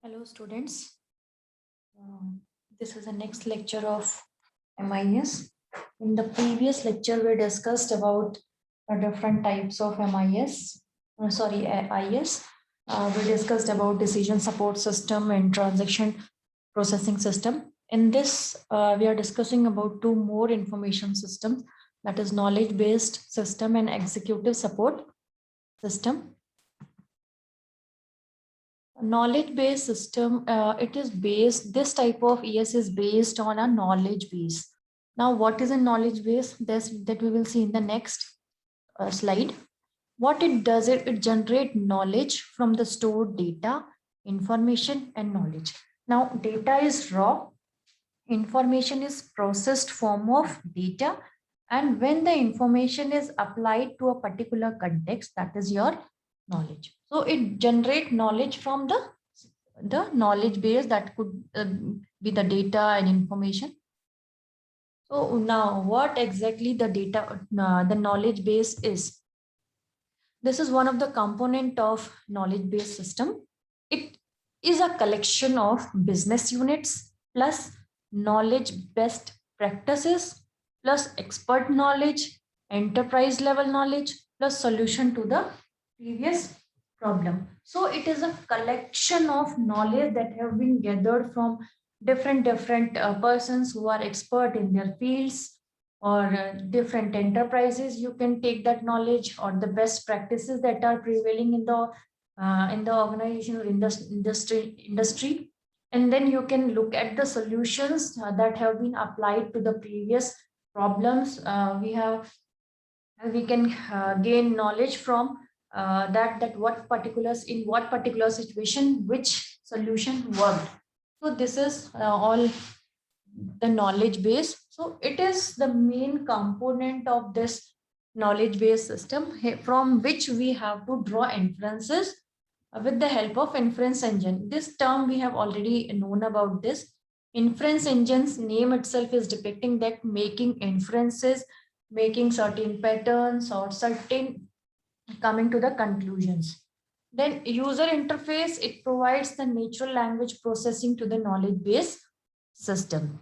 Hello students. This is the next lecture of MIS. In the previous lecture, we discussed about different types of MIS. IS. We discussed about decision support system and transaction processing system. In this, we are discussing about two more information systems, that is knowledge-based system and executive support system. Knowledge-based system, this type of ES is based on a knowledge base. Now, what is a knowledge base? That we will see in the next slide. What it does, it generates knowledge from the stored data, information, and knowledge. Now, data is raw, information is processed form of data, and when the information is applied to a particular context, that is your knowledge. So it generate knowledge from the knowledge base, that could be the data and information. So now what exactly the the knowledge base is? This is one of the component of knowledge base system. It is a collection of business units plus knowledge best practices plus expert knowledge, enterprise level knowledge plus solution to the previous problem. So it is a collection of knowledge that have been gathered from different persons who are expert in their fields, or different enterprises. You can take that knowledge or the best practices that are prevailing in the organization or industry, and then you can look at the solutions that have been applied to the previous problems. We can gain knowledge from that what particulars, in what particular situation which solution worked. So this is all the knowledge base. So it is the main component of this knowledge base system, from which we have to draw inferences with the help of inference engine. This term we have already known about this. Inference engine's name itself is depicting that making inferences, making certain patterns or certain coming to the conclusions. Then user interface, it provides the natural language processing to the knowledge base system.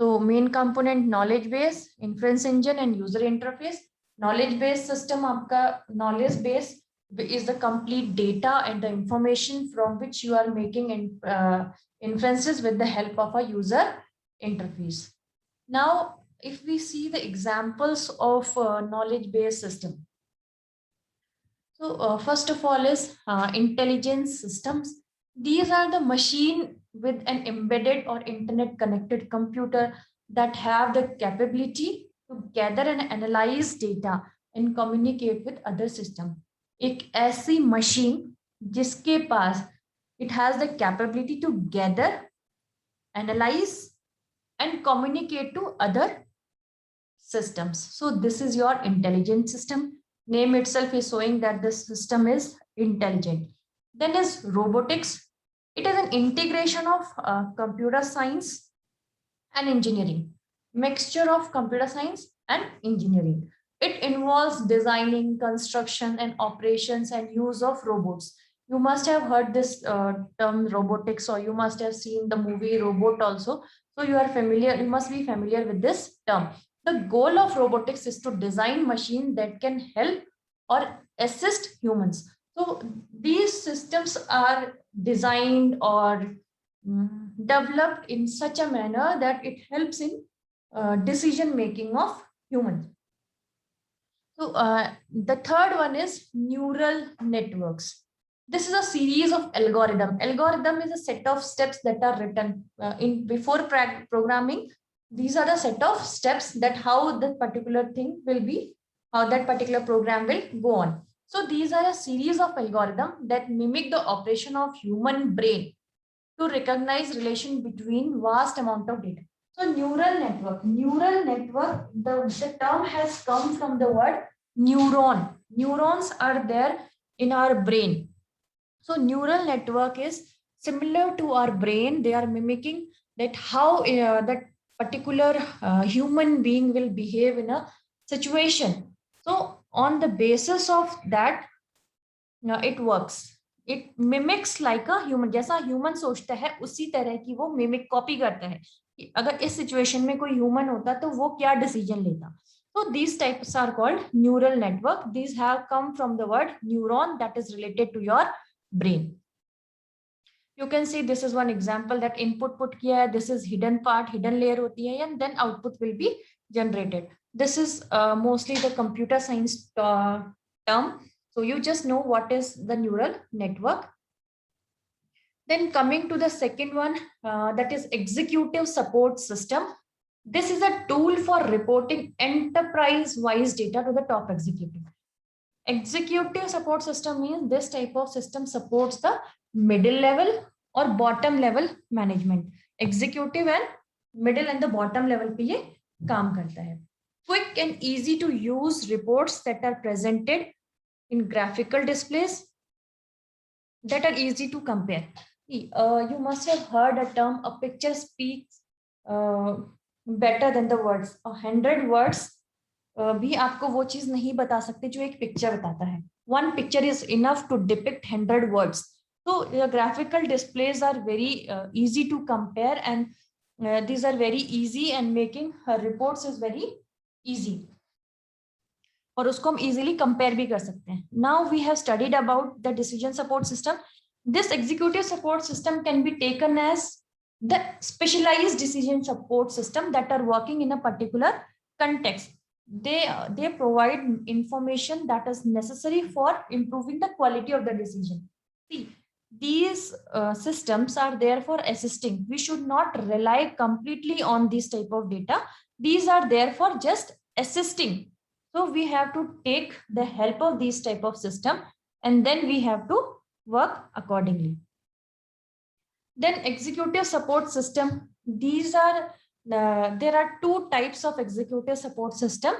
So main component knowledge base, inference engine and user interface. Knowledge base system, आपका knowledge base is the complete data and the information from which you are making inferences with the help of a user interface. Now, if we see the examples of knowledge base system. So first of all is intelligence systems. These are the machine with an embedded or internet connected computer that have the capability to gather and analyze data and communicate with other system. एक ऐसी machine जिसके पास it has the capability to gather, analyze and communicate to other systems. So this is your intelligent system. Name itself is showing that this system is intelligent. Then is robotics. It is an integration of computer science and engineering, mixture of computer science and engineering. It involves designing, construction and operations and use of robots. You must have heard this term robotics, or you must have seen the movie Robot also. So you are familiar, you must be familiar with this term. The goal of robotics is to design machines that can help or assist humans. So these systems are designed or developed in such a manner that it helps in decision making of humans. So the third one is neural networks. This is a series of algorithm. Algorithm is a set of steps that are written in before programming. These are the set of steps that how the particular thing will be, how that particular program will go on. So these are a series of algorithms that mimic the operation of human brain to recognize relation between vast amount of data. So neural network, the term has come from the word neuron. Neurons are there in our brain. So neural network is similar to our brain. They are mimicking that how that particular human being will behave in a situation. So on the basis of that, it works. It mimics like a human, जैसा human सोचता है उसी तरह की वो mimic copy करता है कि अगर इस सिचुएशन में कोई ह्यूमन होता तो वो क्या डिसीजन लेता. So these types are called neural network. These have come from the word neuron that is related to your brain. You can see this is one example that input put kiya hai. This is hidden part, hidden layer hoti hai, and then output will be generated. This is mostly the computer science term. So you just know what is the neural network. Then coming to the second one, that is executive support system. This is a tool for reporting enterprise-wise data to the top executive. Executive support system means this type of system supports the middle level or bottom level management. Executive and middle and the bottom level पे ये काम करता है. Quick and easy to use reports that are presented in graphical displays that are easy to compare. You must have heard a term, a picture speaks better than the words. 100 words भी आपको वो चीज नहीं बता सकते जो एक picture बताता है. One picture is enough to depict 100 words. So graphical displays are very easy to compare, and these are very easy, and making reports is very easy. और उसको हम easily compare भी कर सकते हैं. Now we have studied about the decision support system. This executive support system can be taken as the specialized decision support system that are working in a particular context. They provide information that is necessary for improving the quality of the decision. See, these systems are there for assisting. We should not rely completely on this type of data. These are there for just assisting. So we have to take the help of these type of system, and then we have to work accordingly. Then executive support system. These are there are two types of executive support system.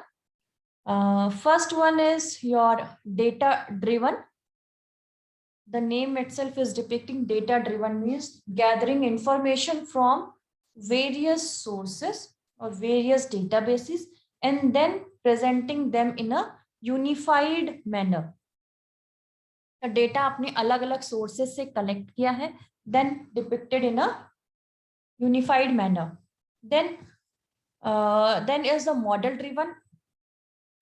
First one is your data driven. The name itself is depicting data driven, means gathering information from various sources or various databases and then presenting them in a unified manner. The data आपने अलग अलग sources से collect किया है, then depicted in a unified manner. Then is the model driven.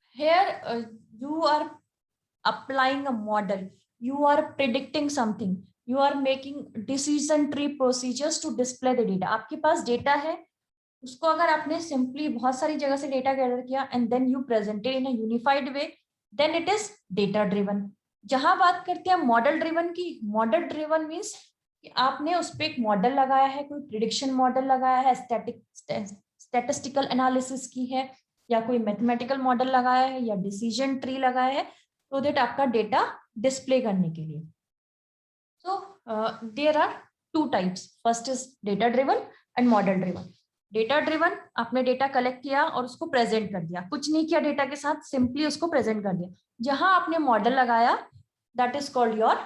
Here you are applying a model, you are predicting something, you are making decision tree procedures to display the data. आपके पास data है, उसको अगर आपने simply बहुत सारी जगह से data gather किया and then you presented in a unified way, then it is data driven. जहां बात करते हैं मॉडल ड्रिवन की, मॉडल ड्रिवन मीन्स कि आपने उस पर एक मॉडल लगाया है, कोई प्रिडिक्शन मॉडल लगाया है, स्टैटिस्टिकल एनालिसिस की है, या कोई मैथमेटिकल मॉडल लगाया है, या डिसीजन ट्री लगाया है, तो दैट आपका डेटा डिस्प्ले करने के लिए. So there are two types. First is data driven and model driven. Data driven, आपने डेटा कलेक्ट किया और उसको प्रेजेंट कर दिया, कुछ नहीं किया डेटा के साथ, सिंपली उसको प्रेजेंट कर दिया. जहां आपने मॉडल लगाया, that is called your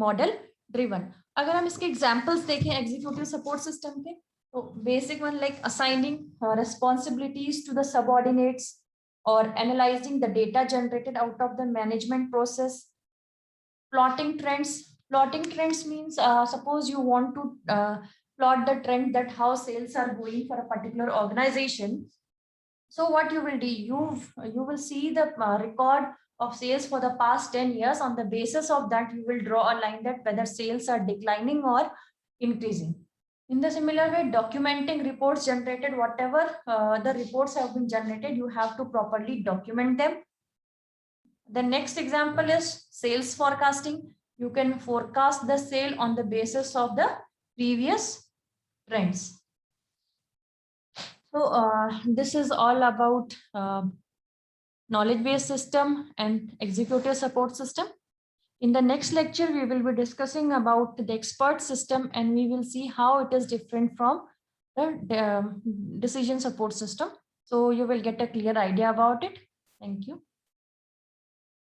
model driven. अगर हम इसके एग्जांपल्स देखें एग्जीक्यूटिव सपोर्ट सिस्टम के, तो basic one like assigning responsibilities to the subordinates or analyzing the data generated out of the management process. Plotting trends. Plotting trends means suppose you want to plot the trend that how sales are going for a particular organization. So what you will do, you will see the record of sales for the past 10 years. On the basis of that, you will draw a line that whether sales are declining or increasing. In the similar way, documenting reports generated, whatever the reports have been generated, you have to properly document them. The next example is sales forecasting. You can forecast the sale on the basis of the previous trends. So this is all about knowledge-based system and executive support system. In the next lecture, we will be discussing about the expert system, and we will see how it is different from the decision support system. So you will get a clear idea about it. Thank you.